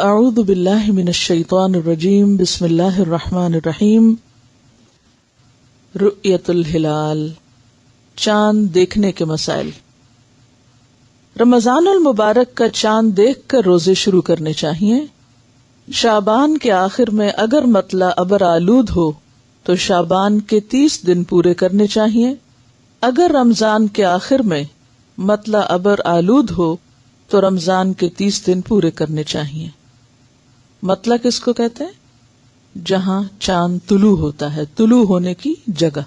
اعوذ باللہ من الشیطان الرجیم بسم اللہ الرحمن الرحیم. رؤیت الہلال، چاند دیکھنے کے مسائل. رمضان المبارک کا چاند دیکھ کر روزے شروع کرنے چاہیے. شعبان کے آخر میں اگر مطلع ابر آلود ہو تو شعبان کے 30 دن پورے کرنے چاہیے. اگر رمضان کے آخر میں مطلع ابر آلود ہو تو رمضان کے 30 دن پورے کرنے چاہیے. مطلع کس کو کہتے ہیں؟ جہاں چاند طلوع ہوتا ہے، طلوع ہونے کی جگہ.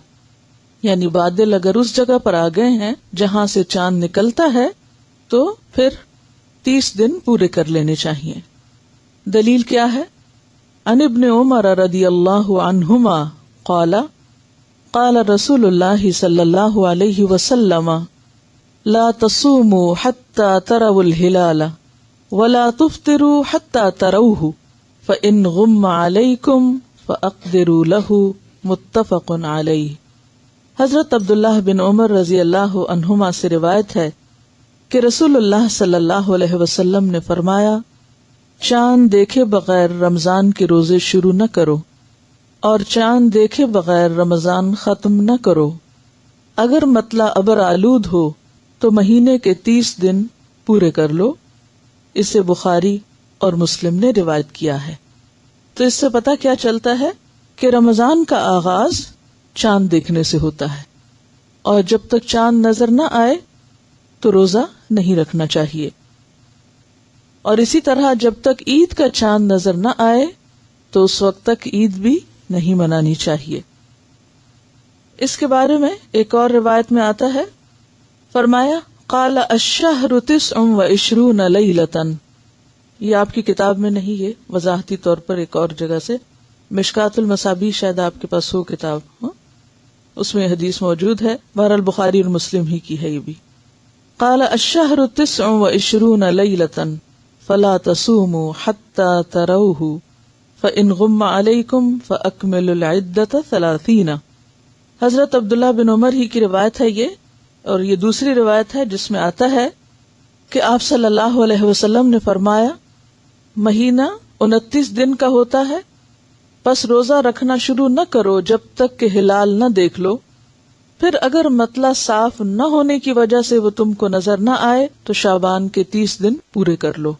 یعنی بادل اگر اس جگہ پر آ گئے ہیں جہاں سے چاند نکلتا ہے تو پھر 30 دن پورے کر لینے چاہیے. دلیل کیا ہے؟ عن ابن عمر رضی اللہ عنہما قال قال رسول اللہ صلی اللہ علیہ وسلم لا تصوموا حتى تروا الهلال ولا تفطروا حتى تروه فإن غم عليكم فأقدروا له متفق علیہ. حضرت عبداللہ بن عمر رضی اللہ عنہما سے روایت ہے کہ رسول اللہ صلی اللہ علیہ وسلم نے فرمایا، چاند دیکھے بغیر رمضان کے روزے شروع نہ کرو اور چاند دیکھے بغیر رمضان ختم نہ کرو. اگر مطلع ابر آلود ہو تو مہینے کے 30 دن پورے کر لو. اسے بخاری اور مسلم نے روایت کیا ہے. تو اس سے پتہ کیا چلتا ہے کہ رمضان کا آغاز چاند دیکھنے سے ہوتا ہے، اور جب تک چاند نظر نہ آئے تو روزہ نہیں رکھنا چاہیے. اور اسی طرح جب تک عید کا چاند نظر نہ آئے تو اس وقت تک عید بھی نہیں منانی چاہیے. اس کے بارے میں ایک اور روایت میں آتا ہے، فرمایا قال الشہر 29 لیلۃ. یہ آپ کی کتاب میں نہیں، یہ وضاحتی طور پر ایک اور جگہ سے، مشکات المصابیح، شاید آپ کے پاس ہو کتاب، اس میں حدیث موجود ہے. بہرحال بخاری اور مسلم ہی کی ہے یہ بھی. قال الشہر 29 لیلۃ فلا تصوموا حتى تروه فإن غم عليكم فأكملوا العدة 30. حضرت عبداللہ بن عمر ہی کی روایت ہے یہ، اور یہ دوسری روایت ہے جس میں آتا ہے کہ آپ صلی اللہ علیہ وسلم نے فرمایا، مہینہ 29 دن کا ہوتا ہے، پس روزہ رکھنا شروع نہ کرو جب تک کہ ہلال نہ دیکھ لو. پھر اگر مطلع صاف نہ ہونے کی وجہ سے وہ تم کو نظر نہ آئے تو شعبان کے 30 دن پورے کر لو.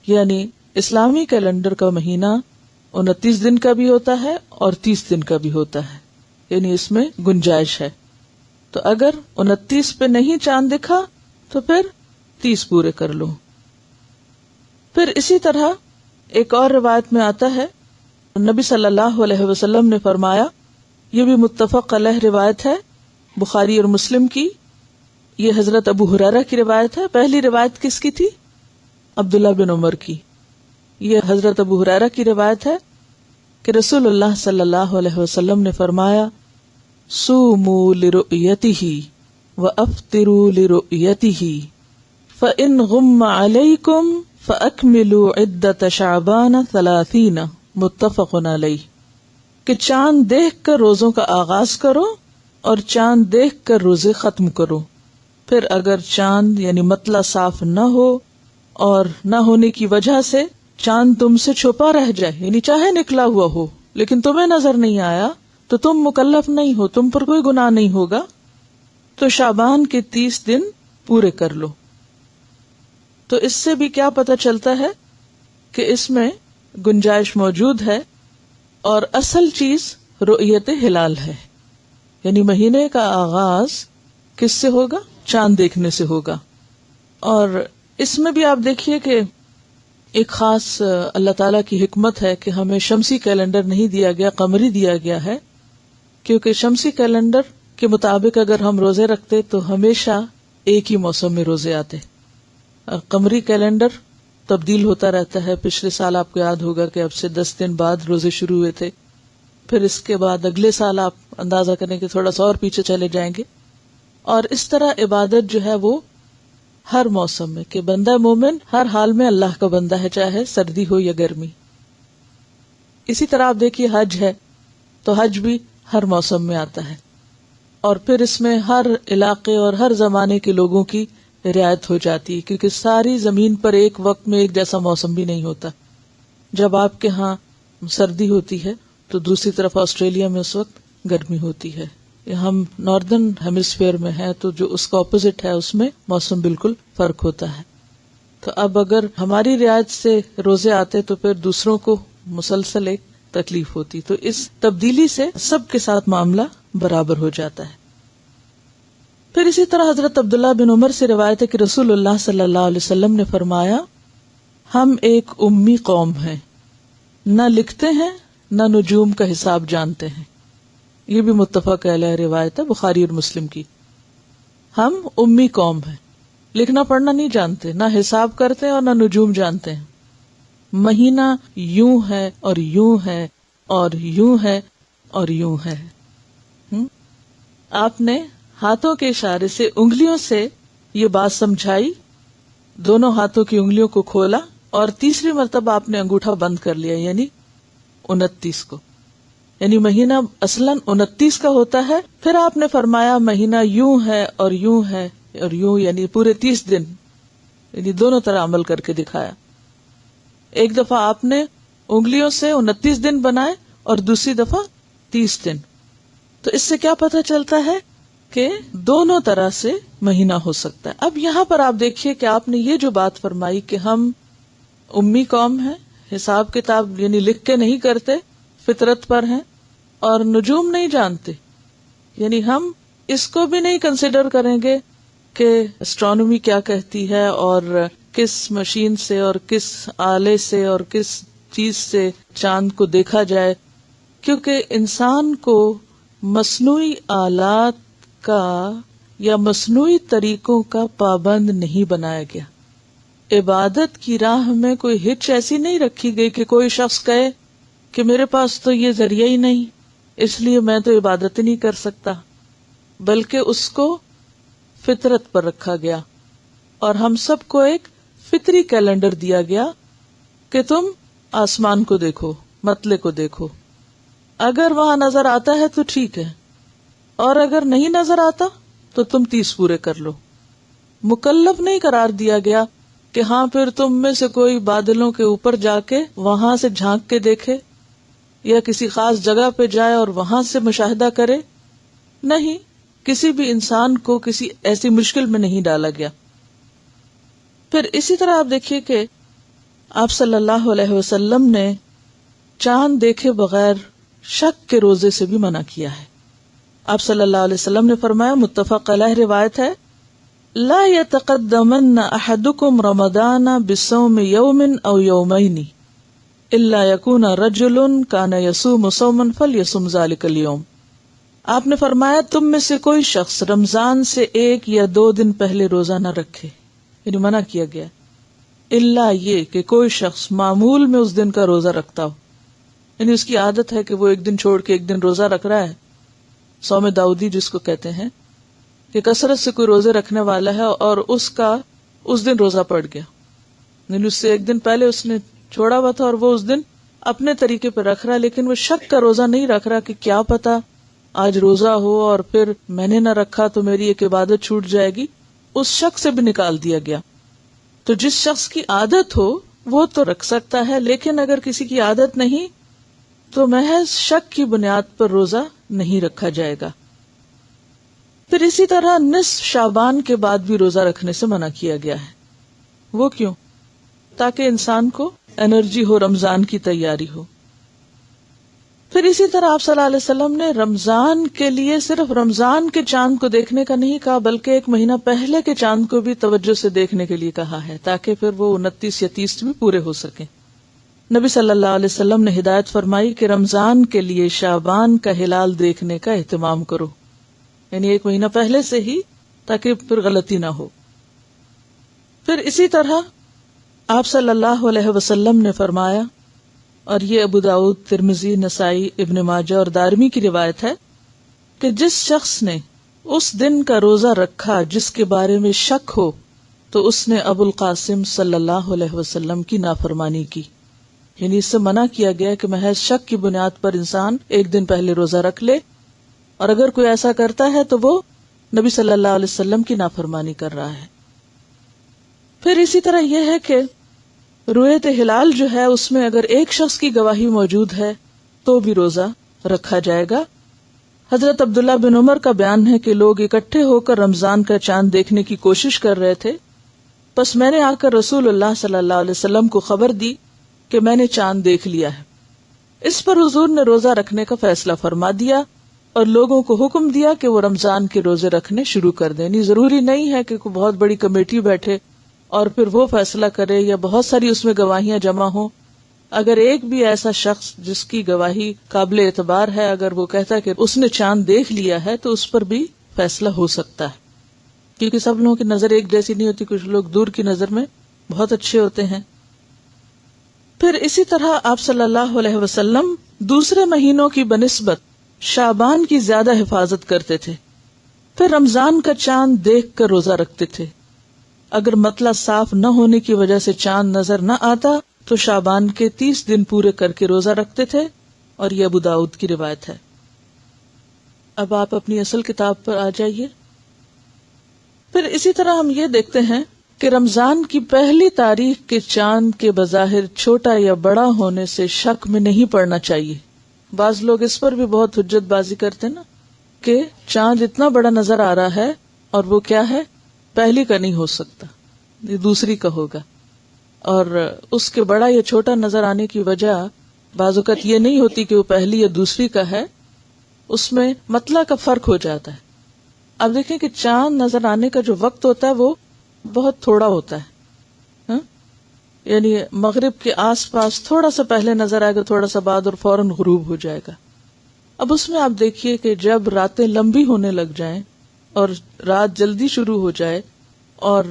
یعنی اسلامی کیلنڈر کا مہینہ 29 دن کا بھی ہوتا ہے اور 30 دن کا بھی ہوتا ہے، یعنی اس میں گنجائش ہے. تو اگر 29 پہ نہیں چاند دکھا تو پھر 30 پورے کر لو. پھر اسی طرح ایک اور روایت میں آتا ہے، نبی صلی اللہ علیہ وسلم نے فرمایا، یہ بھی متفق علیہ روایت ہے بخاری اور مسلم کی. یہ حضرت ابو ہریرہ کی روایت ہے. پہلی روایت کس کی تھی؟ عبداللہ بن عمر کی. یہ حضرت ابو ہریرہ کی روایت ہے کہ رسول اللہ صلی اللہ علیہ وسلم نے فرمایا، صوموا لرؤیتہ وافطروا لرؤیتہ فإن غم علیکم فأکملوا عدۃ شعبان 30. متفق علیہ. کہ چاند دیکھ کر روزوں کا آغاز کرو اور چاند دیکھ کر روزے ختم کرو. پھر اگر چاند یعنی مطلع صاف نہ ہو اور نہ ہونے کی وجہ سے چاند تم سے چھپا رہ جائے، یعنی چاہے نکلا ہوا ہو لیکن تمہیں نظر نہیں آیا، تو تم مکلف نہیں ہو، تم پر کوئی گناہ نہیں ہوگا، تو شعبان کے 30 دن پورے کر لو. تو اس سے بھی کیا پتہ چلتا ہے کہ اس میں گنجائش موجود ہے، اور اصل چیز رؤیت ہلال ہے. یعنی مہینے کا آغاز کس سے ہوگا؟ چاند دیکھنے سے ہوگا. اور اس میں بھی آپ دیکھیے کہ ایک خاص اللہ تعالیٰ کی حکمت ہے کہ ہمیں شمسی کیلنڈر نہیں دیا گیا، قمری دیا گیا ہے. کیونکہ شمسی کیلنڈر کے مطابق اگر ہم روزے رکھتے تو ہمیشہ ایک ہی موسم میں روزے آتے. قمری کیلنڈر تبدیل ہوتا رہتا ہے. پچھلے سال آپ کو یاد ہوگا کہ اب سے 10 دن بعد روزے شروع ہوئے تھے، پھر اس کے بعد اگلے سال آپ اندازہ کریں کہ تھوڑا سا اور پیچھے چلے جائیں گے. اور اس طرح عبادت جو ہے وہ ہر موسم میں، کہ بندہ مومن ہر حال میں اللہ کا بندہ ہے، چاہے سردی ہو یا گرمی. اسی طرح آپ دیکھیے حج ہے تو حج بھی ہر موسم میں آتا ہے، اور پھر اس میں ہر علاقے اور ہر زمانے کے لوگوں کی رعایت ہو جاتی ہے، کیونکہ ساری زمین پر ایک وقت میں ایک جیسا موسم بھی نہیں ہوتا. جب آپ کے ہاں سردی ہوتی ہے تو دوسری طرف آسٹریلیا میں اس وقت گرمی ہوتی ہے. ہم ناردرن ہیمسفیئر میں ہیں تو جو اس کا اپوزٹ ہے اس میں موسم بالکل فرق ہوتا ہے. تو اب اگر ہماری رعایت سے روزے آتے تو پھر دوسروں کو مسلسل ایک تکلیف ہوتی. تو اس تبدیلی سے سب کے ساتھ معاملہ برابر ہو جاتا ہے. پھر اسی طرح حضرت عبداللہ بن عمر سے روایت ہے کہ رسول اللہ صلی اللہ علیہ وسلم نے فرمایا ہم ایک امی قوم ہیں، نہ لکھتے ہیں نہ نجوم کا حساب جانتے ہیں. یہ بھی متفق علیہ روایت ہے بخاری اور مسلم کی. ہم امی قوم ہیں، لکھنا پڑھنا نہیں جانتے، نہ حساب کرتے اور نہ نجوم جانتے ہیں. مہینہ یوں ہے اور یوں ہے اور یوں ہے اور یوں ہے. آپ نے ہاتھوں کے اشارے سے انگلیوں سے یہ بات سمجھائی، دونوں ہاتھوں کی انگلیوں کو کھولا اور تیسری مرتبہ آپ نے انگوٹھا بند کر لیا، یعنی 29 کو. یعنی مہینہ اصلاً 29 کا ہوتا ہے. پھر آپ نے فرمایا مہینہ یوں ہے اور یوں ہے اور یوں، یعنی پورے 30 دن، یعنی دونوں طرح عمل کر کے دکھایا. ایک دفعہ آپ نے انگلیوں سے 29 دن بنائے اور دوسری دفعہ 30 دن. تو اس سے کیا پتہ چلتا ہے کہ دونوں طرح سے مہینہ ہو سکتا ہے. اب یہاں پر آپ دیکھیے کہ آپ نے یہ جو بات فرمائی کہ ہم امی قوم ہیں، حساب کتاب یعنی لکھ کے نہیں کرتے، فطرت پر ہیں اور نجوم نہیں جانتے، یعنی ہم اس کو بھی نہیں کنسیڈر کریں گے کہ اسٹرانومی کیا کہتی ہے اور کس مشین سے اور کس آلے سے اور کس چیز سے چاند کو دیکھا جائے، کیونکہ انسان کو مصنوعی آلات کا یا مصنوعی طریقوں کا پابند نہیں بنایا گیا. عبادت کی راہ میں کوئی ہچ ایسی نہیں رکھی گئی کہ کوئی شخص کہے کہ میرے پاس تو یہ ذریعہ ہی نہیں اس لیے میں تو عبادت نہیں کر سکتا، بلکہ اس کو فطرت پر رکھا گیا اور ہم سب کو ایک فطری کیلنڈر دیا گیا کہ تم آسمان کو دیکھو، مطلع کو دیکھو، اگر وہاں نظر آتا ہے تو ٹھیک ہے اور اگر نہیں نظر آتا تو تم 30 پورے کر لو. مکلف نہیں قرار دیا گیا کہ ہاں پھر تم میں سے کوئی بادلوں کے اوپر جا کے وہاں سے جھانک کے دیکھے یا کسی خاص جگہ پہ جائے اور وہاں سے مشاہدہ کرے. نہیں، کسی بھی انسان کو کسی ایسی مشکل میں نہیں ڈالا گیا. پھر اسی طرح آپ دیکھیے کہ آپ صلی اللہ علیہ وسلم نے چاند دیکھے بغیر شک کے روزے سے بھی منع کیا ہے. آپ صلی اللہ علیہ وسلم نے فرمایا، متفق علیہ روایت ہے، لا يتقدمن احدكم رمضان بصوم يوم او يومين الا يكون رجل كان يصوم صوما فليصم ذلك اليوم. آپ نے فرمایا تم میں سے کوئی شخص رمضان سے 1 یا 2 دن پہلے روزہ نہ رکھے، یعنی منع کیا گیا، الا یہ کہ کوئی شخص معمول میں اس دن کا روزہ رکھتا ہو، یعنی اس کی عادت ہے کہ وہ 1 دن چھوڑ کے 1 دن روزہ رکھ رہا ہے، صوم داؤدی جس کو کہتے ہیں، کہ کثرت سے کوئی روزے رکھنے والا ہے اور اس کا اس دن روزہ پڑ گیا، یعنی اس سے 1 دن پہلے اس نے چھوڑا ہوا تھا اور وہ اس دن اپنے طریقے پہ رکھ رہا، لیکن وہ شک کا روزہ نہیں رکھ رہا کہ کیا پتا آج روزہ ہو اور پھر میں نے نہ رکھا تو میری ایک عبادت چھوٹ جائے گی. اس شک سے بھی نکال دیا گیا. تو جس شخص کی عادت ہو وہ تو رکھ سکتا ہے، لیکن اگر کسی کی عادت نہیں تو محض شک کی بنیاد پر روزہ نہیں رکھا جائے گا. پھر اسی طرح نصف شعبان کے بعد بھی روزہ رکھنے سے منع کیا گیا ہے. وہ کیوں؟ تاکہ انسان کو انرجی ہو، رمضان کی تیاری ہو. پھر اسی طرح آپ صلی اللہ علیہ وسلم نے رمضان کے لیے صرف رمضان کے چاند کو دیکھنے کا نہیں کہا، بلکہ 1 مہینہ پہلے کے چاند کو بھی توجہ سے دیکھنے کے لیے کہا ہے، تاکہ پھر وہ 29 یا 30 بھی پورے ہو سکیں. نبی صلی اللہ علیہ وسلم نے ہدایت فرمائی کہ رمضان کے لیے شعبان کا ہلال دیکھنے کا اہتمام کرو، یعنی 1 مہینہ پہلے سے ہی، تاکہ پھر غلطی نہ ہو. پھر اسی طرح آپ صلی اللہ علیہ وسلم نے فرمایا، اور یہ ابو داؤد، ترمذی، نسائی، ابن ماجہ اور دارمی کی روایت ہے، کہ جس شخص نے اس دن کا روزہ رکھا جس کے بارے میں شک ہو تو اس نے ابو القاسم صلی اللہ علیہ وسلم کی نافرمانی کی. یعنی اس سے منع کیا گیا کہ محض شک کی بنیاد پر انسان 1 دن پہلے روزہ رکھ لے، اور اگر کوئی ایسا کرتا ہے تو وہ نبی صلی اللہ علیہ وسلم کی نافرمانی کر رہا ہے. پھر اسی طرح یہ ہے کہ رؤیت ہلال جو ہے اس میں اگر ایک شخص کی گواہی موجود ہے تو بھی روزہ رکھا جائے گا۔ حضرت عبداللہ بن عمر کا بیان ہے کہ لوگ اکٹھے ہو کر رمضان کا چاند دیکھنے کی کوشش کر رہے تھے، پس میں نے آ کر رسول اللہ صلی اللہ علیہ وسلم کو خبر دی کہ میں نے چاند دیکھ لیا ہے۔ اس پر حضور نے روزہ رکھنے کا فیصلہ فرما دیا اور لوگوں کو حکم دیا کہ وہ رمضان کے روزے رکھنے شروع کر دیں۔ یعنی ضروری نہیں ہے کہ کوئی بہت بڑی کمیٹی بیٹھے اور پھر وہ فیصلہ کرے یا بہت ساری اس میں گواہیاں جمع ہوں۔ اگر ایک بھی ایسا شخص جس کی گواہی قابل اعتبار ہے اگر وہ کہتا ہے کہ اس نے چاند دیکھ لیا ہے تو اس پر بھی فیصلہ ہو سکتا ہے، کیونکہ سب لوگوں کی نظر ایک جیسی نہیں ہوتی، کچھ لوگ دور کی نظر میں بہت اچھے ہوتے ہیں۔ پھر اسی طرح آپ صلی اللہ علیہ وسلم دوسرے مہینوں کی بنسبت شعبان کی زیادہ حفاظت کرتے تھے، پھر رمضان کا چاند دیکھ کر روزہ رکھتے تھے۔ اگر مطلع صاف نہ ہونے کی وجہ سے چاند نظر نہ آتا تو شعبان کے 30 دن پورے کر کے روزہ رکھتے تھے، اور یہ ابو داؤد کی روایت ہے۔ اب آپ اپنی اصل کتاب پر آ جائیے۔ پھر اسی طرح ہم یہ دیکھتے ہیں کہ رمضان کی پہلی تاریخ کے چاند کے بظاہر چھوٹا یا بڑا ہونے سے شک میں نہیں پڑنا چاہیے۔ بعض لوگ اس پر بھی بہت حجت بازی کرتے نا کہ چاند اتنا بڑا نظر آ رہا ہے اور وہ کیا ہے، پہلی کا نہیں ہو سکتا، یہ دوسری کا ہوگا، اور اس کے بڑا یا چھوٹا نظر آنے کی وجہ بعض اوقات یہ نہیں ہوتی کہ وہ پہلی یا دوسری کا ہے، اس میں مطلع کا فرق ہو جاتا ہے۔ اب دیکھیں کہ چاند نظر آنے کا جو وقت ہوتا ہے وہ بہت تھوڑا ہوتا ہے، یعنی مغرب کے آس پاس تھوڑا سا پہلے نظر آئے گا، تھوڑا سا بعد، اور فوراً غروب ہو جائے گا۔ اب اس میں آپ دیکھیے کہ جب راتیں لمبی ہونے لگ جائیں اور رات جلدی شروع ہو جائے اور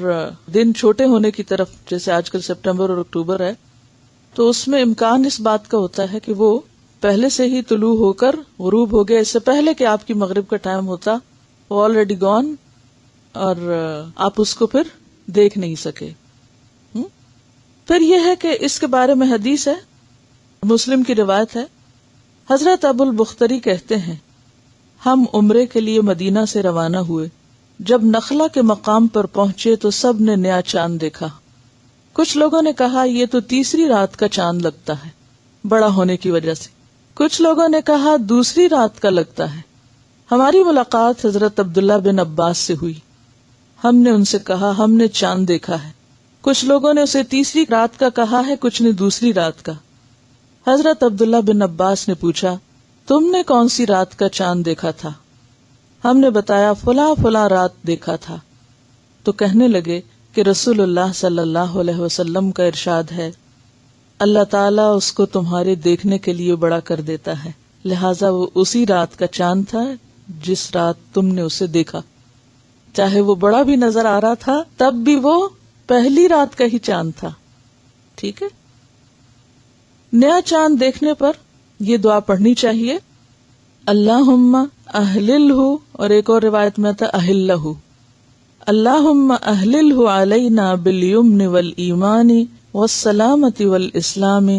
دن چھوٹے ہونے کی طرف، جیسے آج کل سپٹمبر اور اکتوبر ہے، تو اس میں امکان اس بات کا ہوتا ہے کہ وہ پہلے سے ہی طلوع ہو کر غروب ہو گیا، اس سے پہلے کہ آپ کی مغرب کا ٹائم ہوتا وہ آلریڈی گون، اور آپ اس کو پھر دیکھ نہیں سکے۔ پھر یہ ہے کہ اس کے بارے میں حدیث ہے، مسلم کی روایت ہے، حضرت ابو البختری کہتے ہیں ہم عمرے کے لیے مدینہ سے روانہ ہوئے، جب نخلا کے مقام پر پہنچے تو سب نے نیا چاند دیکھا۔ کچھ لوگوں نے کہا یہ تو تیسری رات کا چاند لگتا ہے بڑا ہونے کی وجہ سے، کچھ لوگوں نے کہا دوسری رات کا لگتا ہے۔ ہماری ملاقات حضرت عبداللہ بن عباس سے ہوئی، ہم نے ان سے کہا ہم نے چاند دیکھا ہے۔ کچھ لوگوں نے اسے تیسری رات کا کہا ہے، کچھ نے دوسری رات کا۔ حضرت عبداللہ بن عباس نے پوچھا تم نے کون سی رات کا چاند دیکھا تھا؟ ہم نے بتایا فلاں فلاں رات دیکھا تھا۔ تو کہنے لگے کہ رسول اللہ صلی اللہ علیہ وسلم کا ارشاد ہے اللہ تعالیٰ اس کو تمہارے دیکھنے کے لیے بڑا کر دیتا ہے، لہٰذا وہ اسی رات کا چاند تھا جس رات تم نے اسے دیکھا۔ چاہے وہ بڑا بھی نظر آ رہا تھا تب بھی وہ پہلی رات کا ہی چاند تھا۔ ٹھیک ہے، نیا چاند دیکھنے پر یہ دعا پڑھنی چاہیے، اللہم اہللہ، اور ایک اور روایت میں آتا اہلہ، اللہم اہللہ علینا بالیمن والایمان والسلامت والاسلام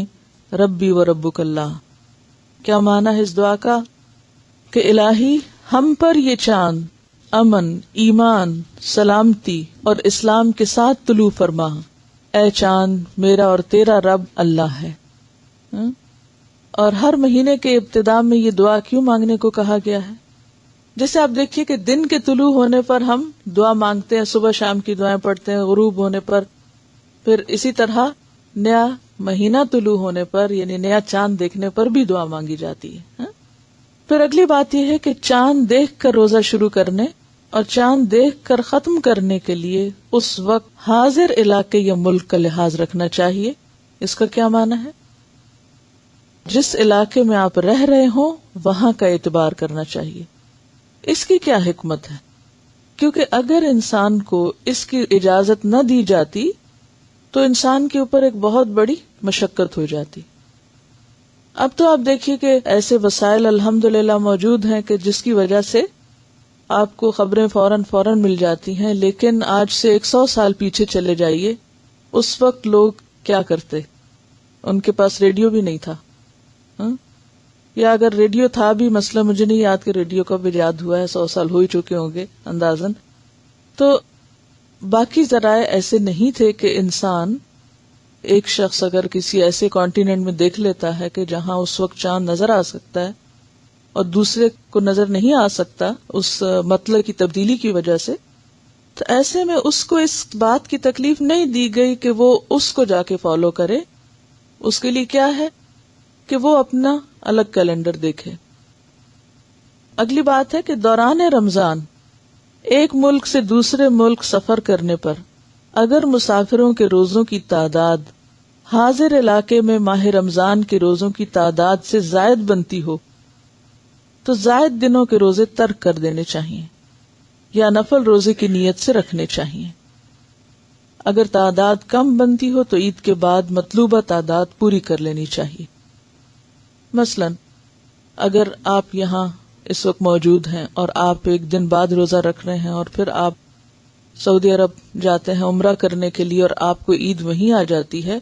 ربی و ربک اللہ۔ کیا معنی ہے اس دعا کا؟ کہ الہی ہم پر یہ چاند امن، ایمان، سلامتی اور اسلام کے ساتھ طلوع فرما۔ اے چاند میرا اور تیرا رب اللہ ہے۔ اور ہر مہینے کے ابتدا میں یہ دعا کیوں مانگنے کو کہا گیا ہے؟ جیسے آپ دیکھیے کہ دن کے طلوع ہونے پر ہم دعا مانگتے ہیں، صبح شام کی دعائیں پڑھتے ہیں، غروب ہونے پر، پھر اسی طرح نیا مہینہ طلوع ہونے پر یعنی نیا چاند دیکھنے پر بھی دعا مانگی جاتی ہے۔ پھر اگلی بات یہ ہے کہ چاند دیکھ کر روزہ شروع کرنے اور چاند دیکھ کر ختم کرنے کے لیے اس وقت حاضر علاقے یا ملک کا لحاظ رکھنا چاہیے۔ اس کا کیا معنی ہے؟ جس علاقے میں آپ رہ رہے ہوں وہاں کا اعتبار کرنا چاہیے۔ اس کی کیا حکمت ہے؟ کیونکہ اگر انسان کو اس کی اجازت نہ دی جاتی تو انسان کے اوپر ایک بہت بڑی مشقت ہو جاتی۔ اب تو آپ دیکھیے کہ ایسے وسائل الحمدللہ موجود ہیں کہ جس کی وجہ سے آپ کو خبریں فوراً مل جاتی ہیں، لیکن آج سے 100 سال پیچھے چلے جائیے، اس وقت لوگ کیا کرتے؟ ان کے پاس ریڈیو بھی نہیں تھا، یا اگر ریڈیو تھا بھی، مسئلہ مجھے نہیں یاد کہ ریڈیو کب ایجاد ہوا ہے، 100 سال ہو ہی چکے ہوں گے اندازاً۔ تو باقی ذرائع ایسے نہیں تھے کہ انسان ایک شخص اگر کسی ایسے کانٹیننٹ میں دیکھ لیتا ہے کہ جہاں اس وقت چاند نظر آ سکتا ہے اور دوسرے کو نظر نہیں آ سکتا اس مطلع کی تبدیلی کی وجہ سے، تو ایسے میں اس کو اس بات کی تکلیف نہیں دی گئی کہ وہ اس کو جا کے فالو کرے. اس کے لیے کیا ہے کہ وہ اپنا الگ کیلنڈر دیکھے. اگلی بات ہے کہ دوران رمضان ایک ملک سے دوسرے ملک سفر کرنے پر اگر مسافروں کے روزوں کی تعداد حاضر علاقے میں ماہ رمضان کے روزوں کی تعداد سے زائد بنتی ہو تو زائد دنوں کے روزے ترک کر دینے چاہیے یا نفل روزے کی نیت سے رکھنے چاہیے. اگر تعداد کم بنتی ہو تو عید کے بعد مطلوبہ تعداد پوری کر لینی چاہیے. مثلا اگر آپ یہاں اس وقت موجود ہیں اور آپ ایک دن بعد روزہ رکھ رہے ہیں اور پھر آپ سعودی عرب جاتے ہیں عمرہ کرنے کے لیے اور آپ کو عید وہیں آ جاتی ہے،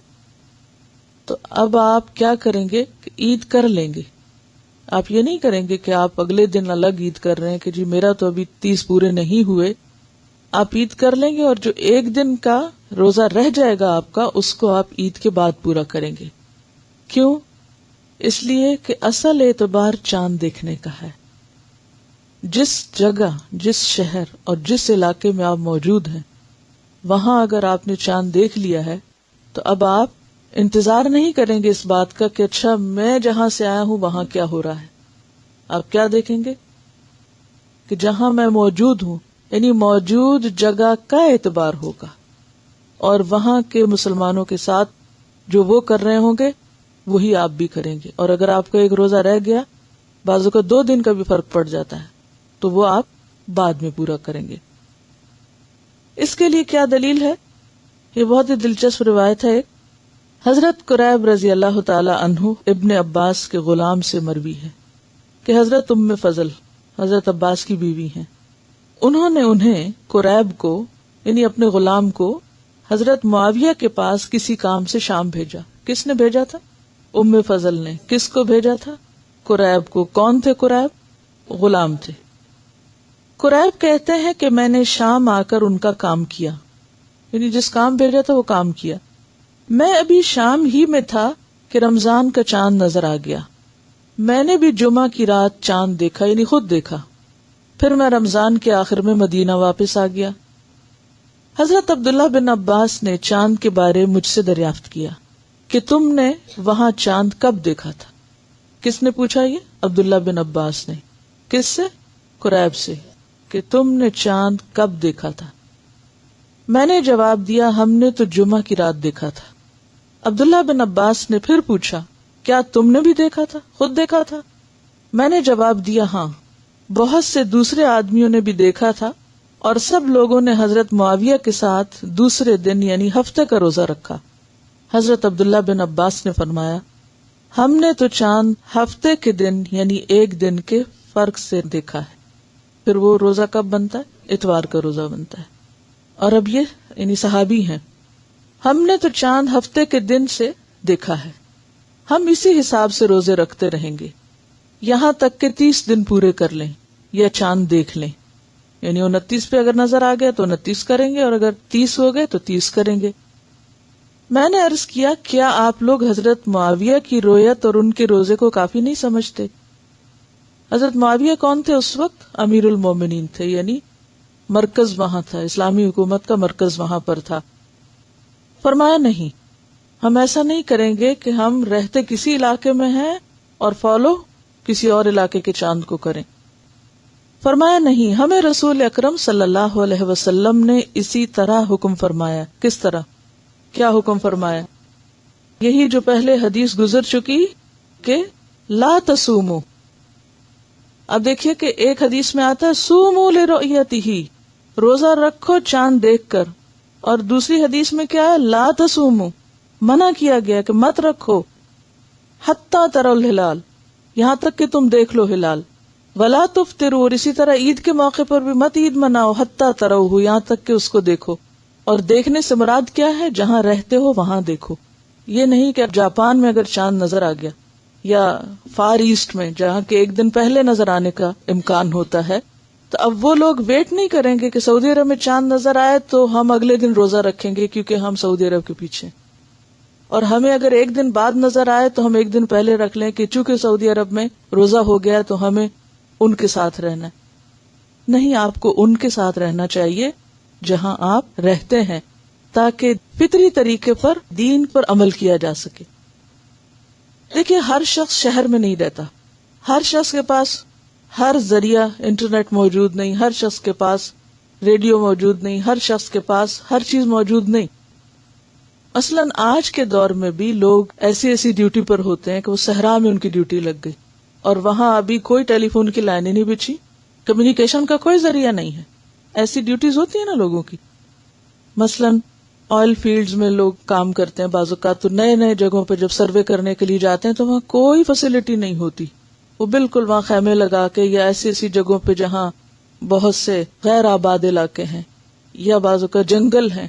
تو اب آپ کیا کریں گے کہ عید کر لیں گے. آپ یہ نہیں کریں گے کہ آپ اگلے دن الگ عید کر رہے ہیں کہ جی میرا تو ابھی 30 پورے نہیں ہوئے. آپ عید کر لیں گے اور جو ایک دن کا روزہ رہ جائے گا آپ کا، اس کو آپ عید کے بعد پورا کریں گے. کیوں؟ اس لیے کہ اصل اعتبار چاند دیکھنے کا ہے. جس جگہ، جس شہر اور جس علاقے میں آپ موجود ہیں، وہاں اگر آپ نے چاند دیکھ لیا ہے تو اب آپ انتظار نہیں کریں گے اس بات کا کہ اچھا میں جہاں سے آیا ہوں وہاں کیا ہو رہا ہے. آپ کیا دیکھیں گے کہ جہاں میں موجود ہوں، یعنی موجود جگہ کا اعتبار ہوگا اور وہاں کے مسلمانوں کے ساتھ جو وہ کر رہے ہوں گے وہی آپ بھی کریں گے. اور اگر آپ کا ایک روزہ رہ گیا، بعضوں کا 2 دن کا بھی فرق پڑ جاتا ہے، تو وہ آپ بعد میں پورا کریں گے. اس کے لیے کیا دلیل ہے؟ یہ بہت ہی دلچسپ روایت ہے. حضرت قریب رضی اللہ تعالی عنہ ابن عباس کے غلام سے مروی ہے کہ حضرت ام فضل حضرت عباس کی بیوی ہیں، انہوں نے انہیں قریب کو یعنی اپنے غلام کو حضرت معاویہ کے پاس کسی کام سے شام بھیجا. کس نے بھیجا تھا؟ ام فضل نے. کس کو بھیجا تھا؟ قریب کو. کون تھے قریب؟ غلام تھے. قریب کہتے ہیں کہ میں نے شام آ کر ان کا کام کیا، یعنی جس کام بھیجا تھا وہ کام کیا. میں ابھی شام ہی میں تھا کہ رمضان کا چاند نظر آ گیا. میں نے بھی جمعہ کی رات چاند دیکھا، یعنی خود دیکھا. پھر میں رمضان کے آخر میں مدینہ واپس آ گیا. حضرت عبداللہ بن عباس نے چاند کے بارے مجھ سے دریافت کیا کہ تم نے وہاں چاند کب دیکھا تھا؟ کس نے پوچھا؟ یہ عبداللہ بن عباس نے. کس سے؟ قریب سے. کہ تم نے چاند کب دیکھا تھا؟ میں نے جواب دیا ہم نے تو جمعہ کی رات دیکھا تھا. عبداللہ بن عباس نے پھر پوچھا کیا تم نے بھی دیکھا تھا، خود دیکھا تھا؟ میں نے جواب دیا ہاں، بہت سے دوسرے آدمیوں نے بھی دیکھا تھا اور سب لوگوں نے حضرت معاویہ کے ساتھ دوسرے دن یعنی ہفتے کا روزہ رکھا. حضرت عبداللہ بن عباس نے فرمایا ہم نے تو چاند ہفتے کے دن یعنی ایک دن کے فرق سے دیکھا ہے. پھر وہ روزہ کب بنتا ہے؟ اتوار کا روزہ بنتا ہے. اور اب یہ یعنی صحابی ہیں، ہم نے تو چاند ہفتے کے دن سے دیکھا ہے، ہم اسی حساب سے روزے رکھتے رہیں گے یہاں تک کہ 30 دن پورے کر لیں یا چاند دیکھ لیں. یعنی 29 پہ اگر نظر آ گیا تو 29 کریں گے اور اگر 30 ہو گئے تو 30 کریں گے. میں نے عرض کیا کیا آپ لوگ حضرت معاویہ کی رویت اور ان کے روزے کو کافی نہیں سمجھتے؟ حضرت معاویہ کون تھے اس وقت؟ امیر المومنین تھے، یعنی مرکز وہاں تھا، اسلامی حکومت کا مرکز وہاں پر تھا. فرمایا نہیں، ہم ایسا نہیں کریں گے کہ ہم رہتے کسی علاقے میں ہیں اور فالو کسی اور علاقے کے چاند کو کریں. فرمایا نہیں، ہمیں رسول اکرم صلی اللہ علیہ وسلم نے اسی طرح حکم فرمایا. کس طرح؟ کیا حکم فرمایا؟ یہی جو پہلے حدیث گزر چکی کہ لا تصوموا. اب دیکھیے کہ ایک حدیث میں آتا ہے صوموا لرؤیتہ، روزہ رکھو چاند دیکھ کر، اور دوسری حدیث میں کیا ہے؟ لا تصوموا، منع کیا گیا کہ مت رکھو حتی تروا الہلال، یہاں تک کہ تم دیکھ لو ہلال. ولا تفطروا، اور اسی طرح عید کے موقع پر بھی مت عید مناؤ حتی تروہ، یہاں تک کہ اس کو دیکھو. اور دیکھنے سے مراد کیا ہے؟ جہاں رہتے ہو وہاں دیکھو. یہ نہیں کہ جاپان میں اگر چاند نظر آ گیا یا فار ایسٹ میں جہاں کے ایک دن پہلے نظر آنے کا امکان ہوتا ہے، تو اب وہ لوگ ویٹ نہیں کریں گے کہ سعودی عرب میں چاند نظر آئے تو ہم اگلے دن روزہ رکھیں گے کیونکہ ہم سعودی عرب کے پیچھے. اور ہمیں اگر ایک دن بعد نظر آئے تو ہم ایک دن پہلے رکھ لیں کہ چونکہ سعودی عرب میں روزہ ہو گیا تو ہمیں ان کے ساتھ رہنا ہے. نہیں، آپ کو ان کے ساتھ رہنا چاہیے جہاں آپ رہتے ہیں، تاکہ فطری طریقے پر دین پر عمل کیا جا سکے. دیکھیے، ہر شخص شہر میں نہیں رہتا، ہر شخص کے پاس ہر ذریعہ انٹرنیٹ موجود نہیں، ہر شخص کے پاس ریڈیو موجود نہیں، ہر شخص کے پاس ہر چیز موجود نہیں. مثلاً آج کے دور میں بھی لوگ ایسی ڈیوٹی پر ہوتے ہیں کہ وہ صحرا میں ان کی ڈیوٹی لگ گئی اور وہاں ابھی کوئی ٹیلی فون کی لائنیں نہیں بچھی، کمیونیکیشن کا کوئی ذریعہ نہیں ہے. ایسی ڈیوٹیز ہوتی ہیں نا لوگوں کی. مثلاً آئل فیلڈز میں لوگ کام کرتے ہیں، بعض اوقات تو نئے جگہوں پہ جب سروے کرنے کے لیے جاتے ہیں تو وہاں کوئی فیسلٹی نہیں ہوتی، وہ بالکل وہاں خیمے لگا کے یا ایسی جگہوں پہ جہاں بہت سے غیر آباد علاقے ہیں یا بعض اوقات جنگل ہیں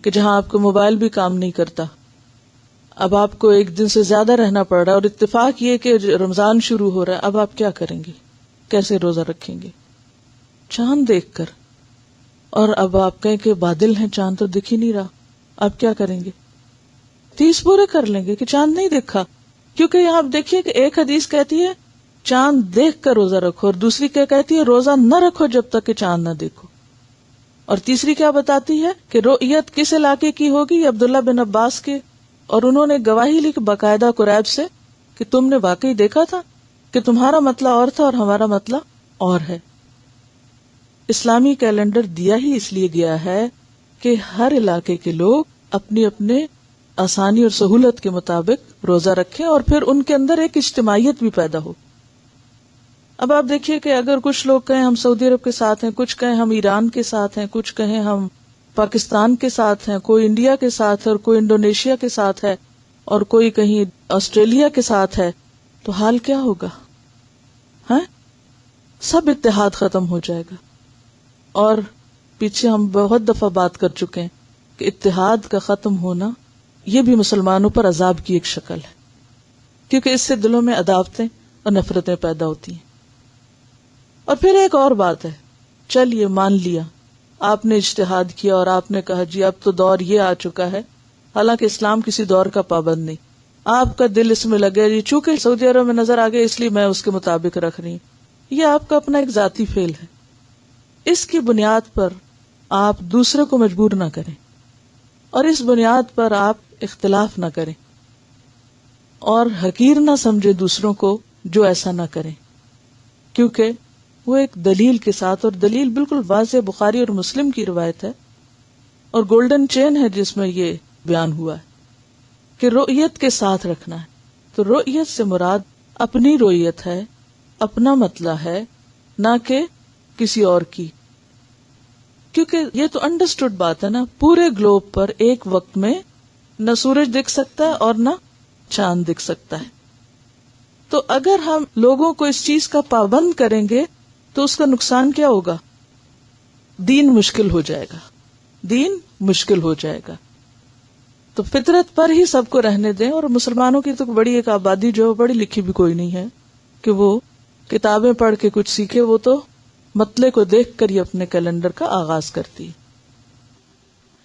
کہ جہاں آپ کو موبائل بھی کام نہیں کرتا. اب آپ کو ایک دن سے زیادہ رہنا پڑ رہا ہے اور اتفاق یہ کہ رمضان شروع ہو رہا ہے. اب آپ کیا کریں گے؟ کیسے روزہ رکھیں گے چاند دیکھ کر؟ اور اب آپ کہیں کہ بادل ہیں، چاند تو دکھ ہی نہیں رہا. اب کیا کریں گے؟ 30 پورے کر لیں گے کہ چاند نہیں دیکھا؟ کیونکہ یہاں آپ دیکھیے کہ ایک حدیث کہتی ہے چاند دیکھ کر روزہ رکھو، اور دوسری کیا کہتی ہے روزہ نہ رکھو جب تک کہ چاند نہ دیکھو. اور تیسری کیا بتاتی ہے کہ رؤیت کس علاقے کی ہوگی؟ یہ عبداللہ بن عباس کے، اور انہوں نے گواہی لی باقاعدہ قریب سے کہ تم نے واقعی دیکھا تھا کہ تمہارا مطلع اور تھا اور ہمارا مطلع اور ہے. اسلامی کیلنڈر دیا ہی اس لیے گیا ہے کہ ہر علاقے کے لوگ اپنی اپنے آسانی اور سہولت کے مطابق روزہ رکھیں اور پھر ان کے اندر ایک اجتماعیت بھی پیدا ہو. اب آپ دیکھیے کہ اگر کچھ لوگ کہیں ہم سعودی عرب کے ساتھ ہیں، کچھ کہیں ہم ایران کے ساتھ ہیں، کچھ کہیں ہم پاکستان کے ساتھ ہیں، کوئی انڈیا کے ساتھ ہے اور کوئی انڈونیشیا کے ساتھ ہے اور کوئی کہیں آسٹریلیا کے ساتھ ہے، تو حال کیا ہوگا؟ ہاں، سب اتحاد ختم ہو جائے گا. اور پیچھے ہم بہت دفعہ بات کر چکے ہیں کہ اتحاد کا ختم ہونا یہ بھی مسلمانوں پر عذاب کی ایک شکل ہے، کیونکہ اس سے دلوں میں عداوتیں اور نفرتیں پیدا ہوتی ہیں. اور پھر ایک اور بات ہے، چلیے مان لیا آپ نے اجتہاد کیا اور آپ نے کہا جی اب تو دور یہ آ چکا ہے، حالانکہ اسلام کسی دور کا پابند نہیں، آپ کا دل اس میں لگے جی چونکہ سعودی عرب میں نظر آ گیا اس لیے میں اس کے مطابق رکھ رہی ہوں. یہ آپ کا اپنا ایک ذاتی فعل ہے. اس کی بنیاد پر آپ دوسرے کو مجبور نہ کریں اور اس بنیاد پر آپ اختلاف نہ کریں اور حقیر نہ سمجھے دوسروں کو جو ایسا نہ کریں، کیونکہ وہ ایک دلیل کے ساتھ، اور دلیل بالکل واضح بخاری اور مسلم کی روایت ہے اور گولڈن چین ہے جس میں یہ بیان ہوا ہے کہ رؤیت کے ساتھ رکھنا ہے. تو رؤیت سے مراد اپنی رؤیت ہے، اپنا مطلع ہے، نہ کہ کسی اور کی. کیونکہ یہ تو انڈرسٹوڈ بات ہے نا، پورے گلوب پر ایک وقت میں نہ سورج دکھ سکتا ہے اور نہ چاند دکھ سکتا ہے. تو اگر ہم لوگوں کو اس چیز کا پابند کریں گے تو اس کا نقصان کیا ہوگا؟ دین مشکل ہو جائے گا، دین مشکل ہو جائے گا. تو فطرت پر ہی سب کو رہنے دیں. اور مسلمانوں کی تو بڑی ایک آبادی جو پڑھی لکھی بھی کوئی نہیں ہے کہ وہ کتابیں پڑھ کے کچھ سیکھے، وہ تو مطلع کو دیکھ کر ہی اپنے کیلنڈر کا آغاز کرتی.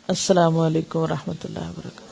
السلام علیکم ورحمۃ اللہ وبرکاتہ.